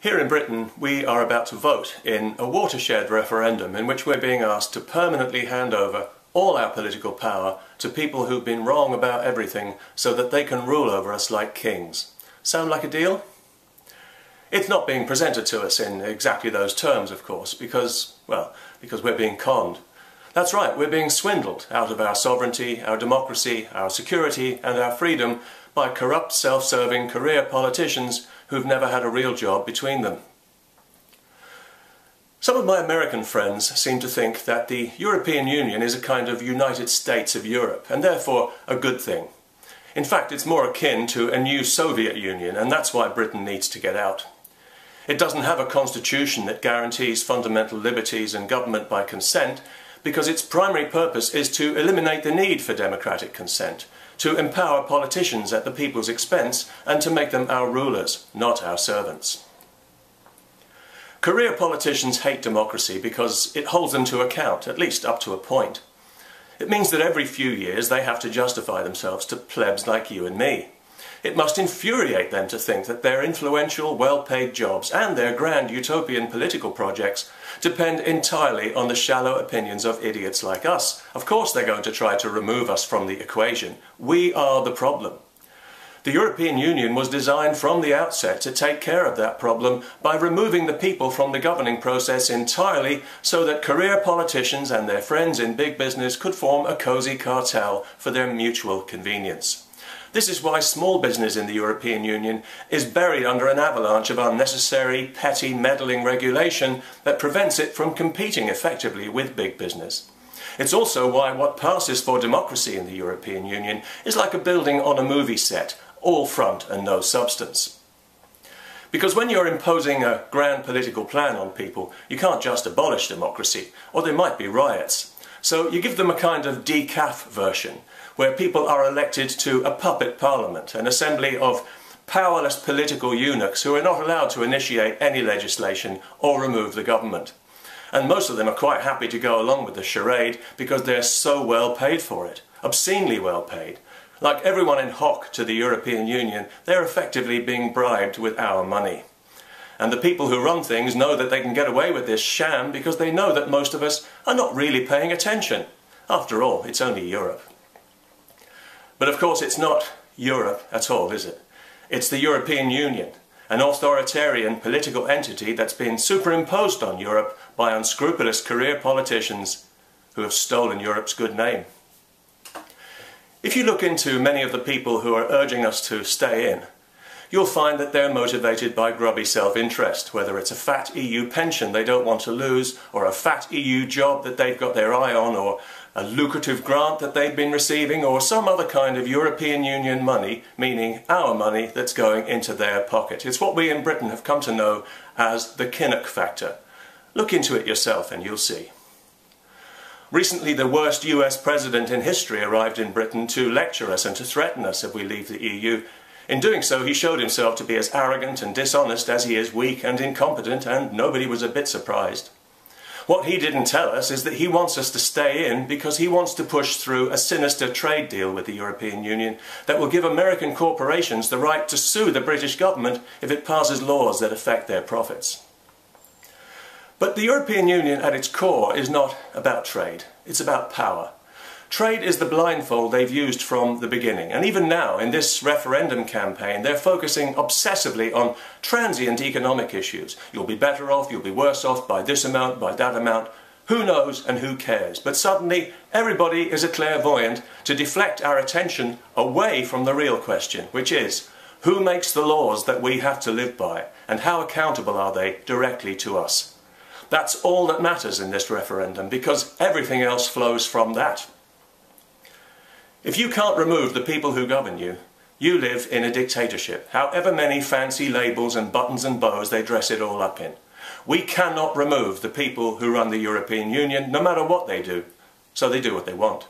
Here in Britain, we are about to vote in a watershed referendum in which we're being asked to permanently hand over all our political power to people who've been wrong about everything so that they can rule over us like kings. Sound like a deal? It's not being presented to us in exactly those terms, of course, because we're being conned. That's right, we're being swindled out of our sovereignty, our democracy, our security and our freedom by corrupt, self-serving career politicians who've never had a real job between them. Some of my American friends seem to think that the European Union is a kind of United States of Europe, and therefore a good thing. In fact, it's more akin to a new Soviet Union, and that's why Britain needs to get out. It doesn't have a constitution that guarantees fundamental liberties and government by consent, because its primary purpose is to eliminate the need for democratic consent, to empower politicians at the people's expense, and to make them our rulers, not our servants. Career politicians hate democracy because it holds them to account, at least up to a point. It means that every few years they have to justify themselves to plebs like you and me. It must infuriate them to think that their influential, well-paid jobs and their grand utopian political projects depend entirely on the shallow opinions of idiots like us. Of course they're going to try to remove us from the equation. We are the problem. The European Union was designed from the outset to take care of that problem by removing the people from the governing process entirely so that career politicians and their friends in big business could form a cosy cartel for their mutual convenience. This is why small business in the European Union is buried under an avalanche of unnecessary, petty, meddling regulation that prevents it from competing effectively with big business. It's also why what passes for democracy in the European Union is like a building on a movie set, all front and no substance. Because when you're imposing a grand political plan on people, you can't just abolish democracy, or there might be riots. So you give them a kind of decaf version, where people are elected to a puppet parliament, an assembly of powerless political eunuchs who are not allowed to initiate any legislation or remove the government. And most of them are quite happy to go along with the charade because they're so well paid for it, obscenely well paid. Like everyone in hock to the European Union, they're effectively being bribed with our money. And the people who run things know that they can get away with this sham because they know that most of us are not really paying attention. After all, it's only Europe. But of course it's not Europe at all, is it? It's the European Union, an authoritarian political entity that's been superimposed on Europe by unscrupulous career politicians who have stolen Europe's good name. If you look into many of the people who are urging us to stay in, you'll find that they're motivated by grubby self-interest, whether it's a fat EU pension they don't want to lose, or a fat EU job that they've got their eye on, or a lucrative grant that they've been receiving, or some other kind of European Union money, meaning our money that's going into their pocket. It's what we in Britain have come to know as the Kinnock factor. Look into it yourself and you'll see. Recently, the worst US president in history arrived in Britain to lecture us and to threaten us if we leave the EU. In doing so, he showed himself to be as arrogant and dishonest as he is weak and incompetent, and nobody was a bit surprised. What he didn't tell us is that he wants us to stay in because he wants to push through a sinister trade deal with the European Union that will give American corporations the right to sue the British government if it passes laws that affect their profits. But the European Union at its core is not about trade, it's about power. Trade is the blindfold they've used from the beginning, and even now, in this referendum campaign, they're focusing obsessively on transient economic issues. You'll be better off, you'll be worse off by this amount, by that amount. Who knows and who cares? But suddenly, everybody is a clairvoyant to deflect our attention away from the real question, which is, who makes the laws that we have to live by, and how accountable are they directly to us? That's all that matters in this referendum, because everything else flows from that. If you can't remove the people who govern you, you live in a dictatorship, however many fancy labels and buttons and bows they dress it all up in. We cannot remove the people who run the European Union, no matter what they do, so they do what they want.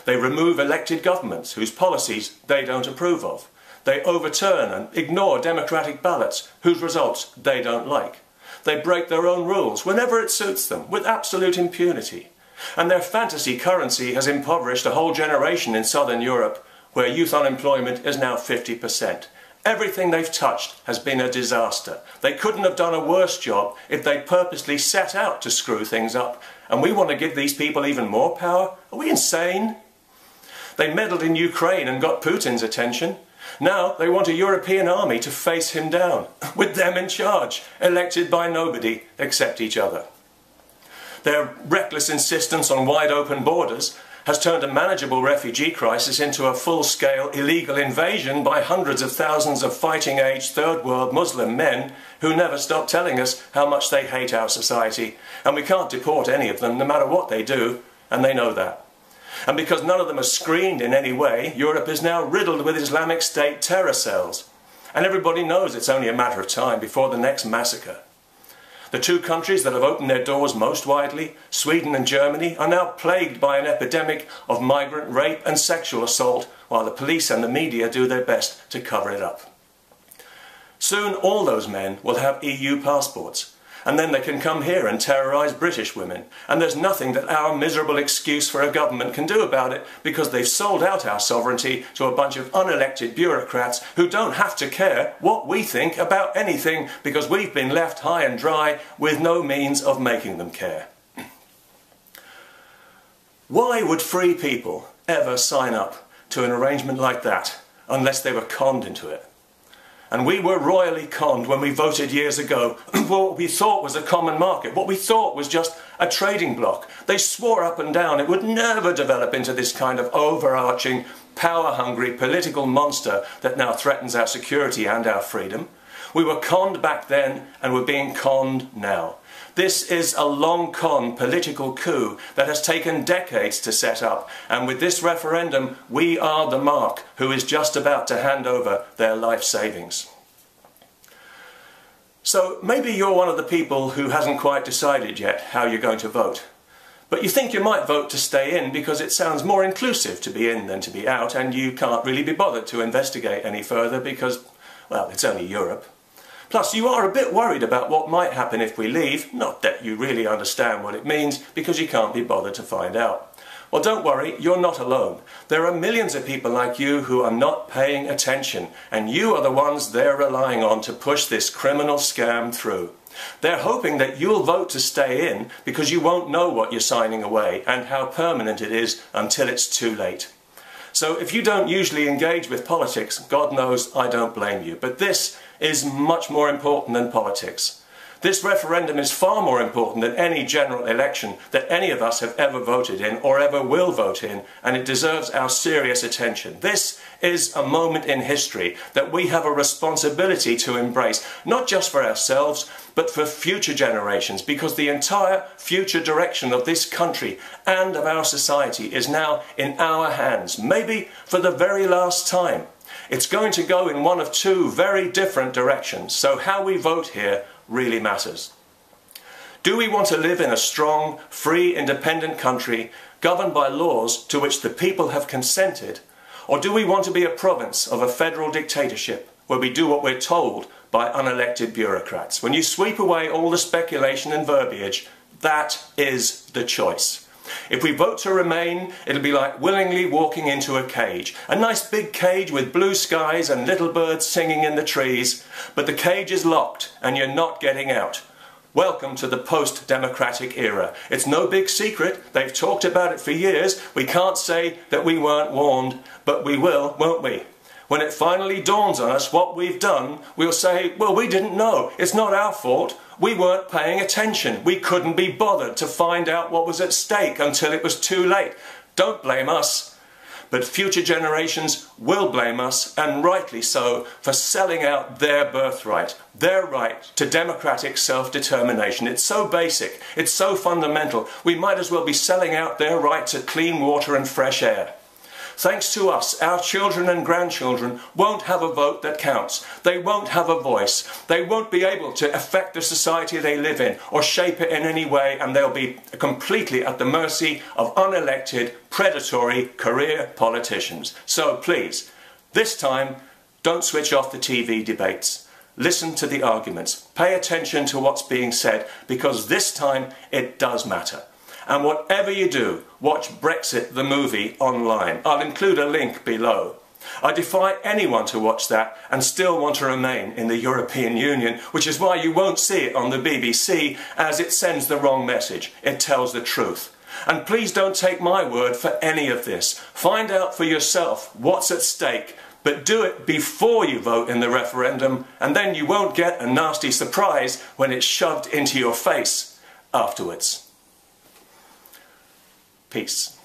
They remove elected governments whose policies they don't approve of. They overturn and ignore democratic ballots whose results they don't like. They break their own rules whenever it suits them, with absolute impunity. And their fantasy currency has impoverished a whole generation in southern Europe, where youth unemployment is now 50%. Everything they've touched has been a disaster. They couldn't have done a worse job if they purposely set out to screw things up. And we want to give these people even more power? Are we insane? They meddled in Ukraine and got Putin's attention. Now they want a European army to face him down, with them in charge, elected by nobody except each other. Their reckless insistence on wide open borders has turned a manageable refugee crisis into a full-scale illegal invasion by hundreds of thousands of fighting-age third-world Muslim men who never stop telling us how much they hate our society, and we can't deport any of them no matter what they do, and they know that. And because none of them are screened in any way, Europe is now riddled with Islamic State terror cells. And everybody knows it's only a matter of time before the next massacre. The two countries that have opened their doors most widely, Sweden and Germany, are now plagued by an epidemic of migrant rape and sexual assault, while the police and the media do their best to cover it up. Soon all those men will have EU passports, and then they can come here and terrorise British women. And there's nothing that our miserable excuse for a government can do about it, because they've sold out our sovereignty to a bunch of unelected bureaucrats who don't have to care what we think about anything, because we've been left high and dry with no means of making them care. Why would free people ever sign up to an arrangement like that unless they were conned into it? And we were royally conned when we voted years ago for what we thought was a common market, what we thought was just a trading bloc. They swore up and down it would never develop into this kind of overarching, power-hungry political monster that now threatens our security and our freedom. We were conned back then, and we're being conned now. This is a long-con political coup that has taken decades to set up, and with this referendum, we are the mark who is just about to hand over their life savings. So maybe you're one of the people who hasn't quite decided yet how you're going to vote. But you think you might vote to stay in because it sounds more inclusive to be in than to be out, and you can't really be bothered to investigate any further because, well, it's only Europe. Plus, you are a bit worried about what might happen if we leave, not that you really understand what it means, because you can't be bothered to find out. Well, don't worry, you're not alone. There are millions of people like you who are not paying attention, and you are the ones they're relying on to push this criminal scam through. They're hoping that you'll vote to stay in because you won't know what you're signing away and how permanent it is until it's too late. So if you don't usually engage with politics, God knows I don't blame you. But this is much more important than politics. This referendum is far more important than any general election that any of us have ever voted in or ever will vote in, and it deserves our serious attention. This is a moment in history that we have a responsibility to embrace, not just for ourselves, but for future generations, because the entire future direction of this country and of our society is now in our hands, maybe for the very last time. It's going to go in one of two very different directions, so how we vote here really matters. Do we want to live in a strong, free, independent country governed by laws to which the people have consented, or do we want to be a province of a federal dictatorship where we do what we're told by unelected bureaucrats? When you sweep away all the speculation and verbiage, that is the choice. If we vote to remain, it'll be like willingly walking into a cage. A nice big cage with blue skies and little birds singing in the trees, but the cage is locked and you're not getting out. Welcome to the post-democratic era. It's no big secret. They've talked about it for years. We can't say that we weren't warned, but we will, won't we? When it finally dawns on us what we've done, we'll say, well, we didn't know. It's not our fault. We weren't paying attention. We couldn't be bothered to find out what was at stake until it was too late. Don't blame us. But future generations will blame us, and rightly so, for selling out their birthright, their right to democratic self-determination. It's so basic, it's so fundamental, we might as well be selling out their right to clean water and fresh air. Thanks to us, our children and grandchildren won't have a vote that counts. They won't have a voice. They won't be able to affect the society they live in or shape it in any way, and they'll be completely at the mercy of unelected, predatory career politicians. So please, this time, don't switch off the TV debates. Listen to the arguments. Pay attention to what's being said, because this time it does matter. And whatever you do, watch Brexit the movie online. I'll include a link below. I defy anyone to watch that and still want to remain in the European Union, which is why you won't see it on the BBC, as it sends the wrong message. It tells the truth. And please don't take my word for any of this. Find out for yourself what's at stake, but do it before you vote in the referendum, and then you won't get a nasty surprise when it's shoved into your face afterwards. Peace.